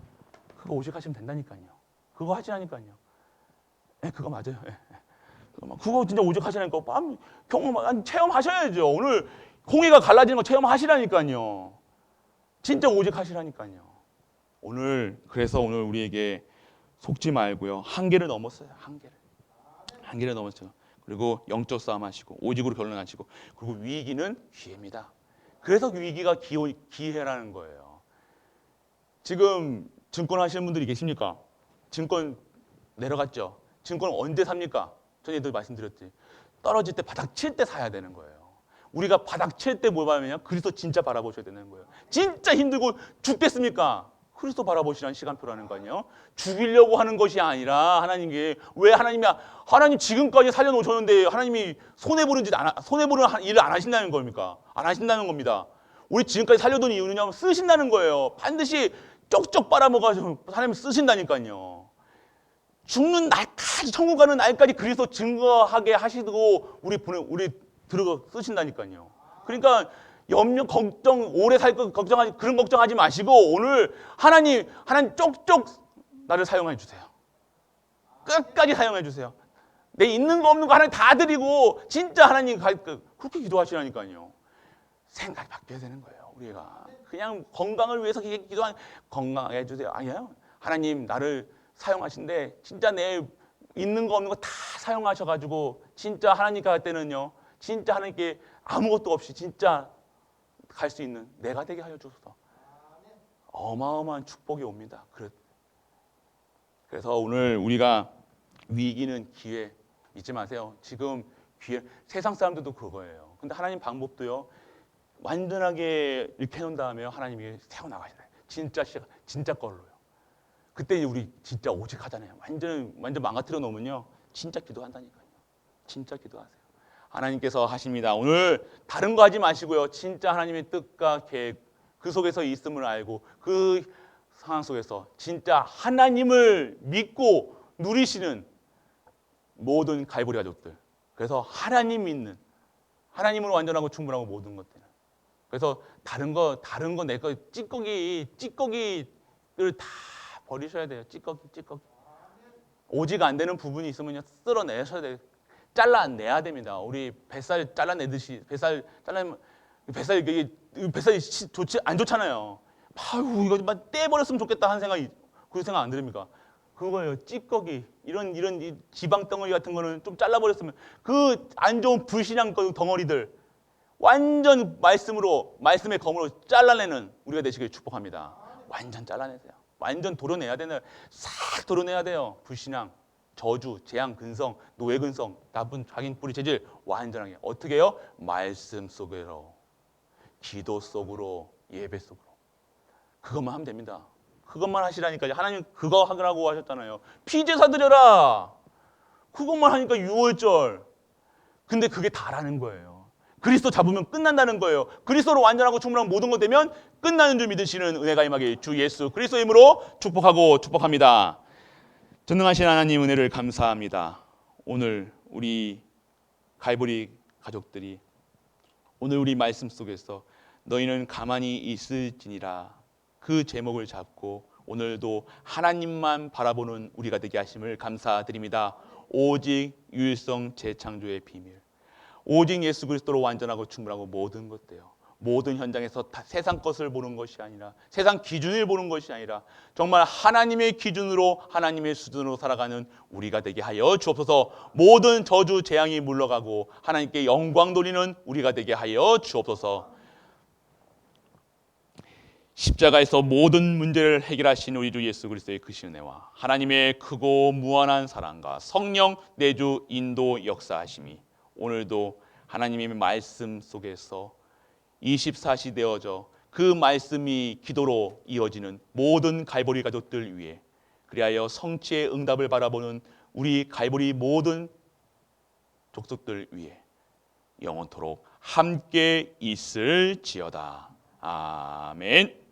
그거 오직하시면 된다니까요. 그거 하시라니까요. 예, 그거 맞아요. 예. 그거 진짜 오직하시라니까. 체험하셔야죠. 오늘 홍해가 갈라지는 거 체험하시라니까요. 진짜 오직하시라니까요. 그래서 오늘 우리에게 속지 말고요. 한계를 넘었어요. 한계를 넘었죠. 그리고 영적 싸움 하시고 오직으로 결론하시고, 그리고 위기는 기회입니다. 그래서 위기가 기회라는 거예요. 지금 증권 하시는 분들이 계십니까? 증권 내려갔죠. 증권 언제 삽니까? 전에도 말씀드렸지. 떨어질 때 바닥 칠 때 사야 되는 거예요. 우리가 바닥 칠 때 뭘 바라보냐? 그리스도 진짜 바라보셔야 되는 거예요. 진짜 힘들고 죽겠습니까? 그리스도 바라보시라는 시간표라는 거 아니에요? 죽이려고 하는 것이 아니라 하나님께, 왜 하나님 지금까지 살려놓으셨는데 하나님이 손해보는 일을 안 하신다는 겁니까? 안 하신다는 겁니다. 우리 지금까지 살려둔 이유는요, 쓰신다는 거예요. 반드시 쪽쪽 빨아먹어서 하나님 쓰신다니까요. 죽는 날까지, 천국 가는 날까지 그리스도 증거하게 하시고 우리 들어 쓰신다니까요. 그러니까 염려, 걱정, 오래 살 것 그런 걱정하지 마시고 오늘 하나님 쪽쪽 나를 사용해 주세요. 끝까지 사용해 주세요. 내 있는 거 없는 거 하나님 다 드리고 진짜 하나님 그렇게 기도하시라니까요. 생각이 바뀌어야 되는 거예요. 우리가 그냥 건강을 위해서 기도하는, 건강해 주세요. 아니에요. 하나님 나를 사용하신데 진짜 내 있는 거 없는 거 다 사용하셔가지고 진짜 하나님께 갈 때는요, 진짜 하나님께 아무것도 없이 진짜 갈 수 있는 내가 되게 하여 주소서. 어마어마한 축복이 옵니다. 그래서 오늘 우리가 위기는 기회 잊지 마세요. 지금 기회, 세상 사람들도 그거예요. 근데 하나님 방법도요, 완전하게 이렇게 해놓은 다음에 하나님이 세워나가시나요? 진짜 걸로요. 그때 우리 진짜 오직하잖아요. 완전 망가뜨려 놓으면요, 진짜 기도한다니까요. 진짜 기도하세요. 하나님께서 하십니다. 오늘 다른 거 하지 마시고요, 진짜 하나님의 뜻과 계획, 그 속에서 있음을 알고 그 상황 속에서 진짜 하나님을 믿고 누리시는 모든 갈보리 가족들. 그래서 하나님 믿는, 하나님으로 완전하고 충분하고 모든 것들. 그래서 다른 거 내 거 찌꺼기를 다 버리셔야 돼요. 찌꺼기. 오직 안 되는 부분이 있으면요, 쓸어내셔야 돼요. 잘라내야 됩니다. 우리 뱃살 잘라내듯이 뱃살이 안 좋잖아요. 아유, 이거 막 떼버렸으면 좋겠다 하는 그 생각 안 들습니까? 그거예요. 찌꺼기, 이런 이 지방 덩어리 같은 거는 좀 잘라버렸으면, 그 안 좋은 불신앙 덩어리들 완전 말씀의 검으로 잘라내는 우리가 되시길 축복합니다. 완전 잘라내세요. 완전 도려내야 되는, 싹 도려내야 돼요. 불신앙, 저주, 재앙, 근성, 노예 근성, 나쁜 자기 뿌리 재질 완전하게. 어떻게 해요? 말씀 속으로, 기도 속으로, 예배 속으로. 그것만 하면 됩니다. 그것만 하시라니까요. 하나님 그거 하라고 하셨잖아요. 피제사 드려라. 그것만 하니까 6월절. 근데 그게 다라는 거예요. 그리스도 잡으면 끝난다는 거예요. 그리스도로 완전하고 충분한 모든 것 되면 끝나는 줄 믿으시는 은혜가 임하게 주 예수 그리스도 이름으로 축복합니다. 전능하신 하나님 은혜를 감사합니다. 오늘 우리 갈보리 가족들이 오늘 우리 말씀 속에서 너희는 가만히 있을지니라 그 제목을 잡고 오늘도 하나님만 바라보는 우리가 되게 하심을 감사드립니다. 오직 유일성 재창조의 비밀, 오직 예수 그리스도로 완전하고 충분하고 모든 것들요, 모든 현장에서 다 세상 것을 보는 것이 아니라, 세상 기준을 보는 것이 아니라 정말 하나님의 기준으로, 하나님의 수준으로 살아가는 우리가 되게 하여 주옵소서. 모든 저주 재앙이 물러가고 하나님께 영광 돌리는 우리가 되게 하여 주옵소서. 십자가에서 모든 문제를 해결하신 우리 주 예수 그리스도의 크신 은혜와 하나님의 크고 무한한 사랑과 성령 내주 인도 역사하심이 오늘도 하나님의 말씀 속에서 24시 되어져 그 말씀이 기도로 이어지는 모든 갈보리 가족들 위해, 그리하여 성취의 응답을 바라보는 우리 갈보리 모든 족속들 위해 영원토록 함께 있을지어다. 아멘.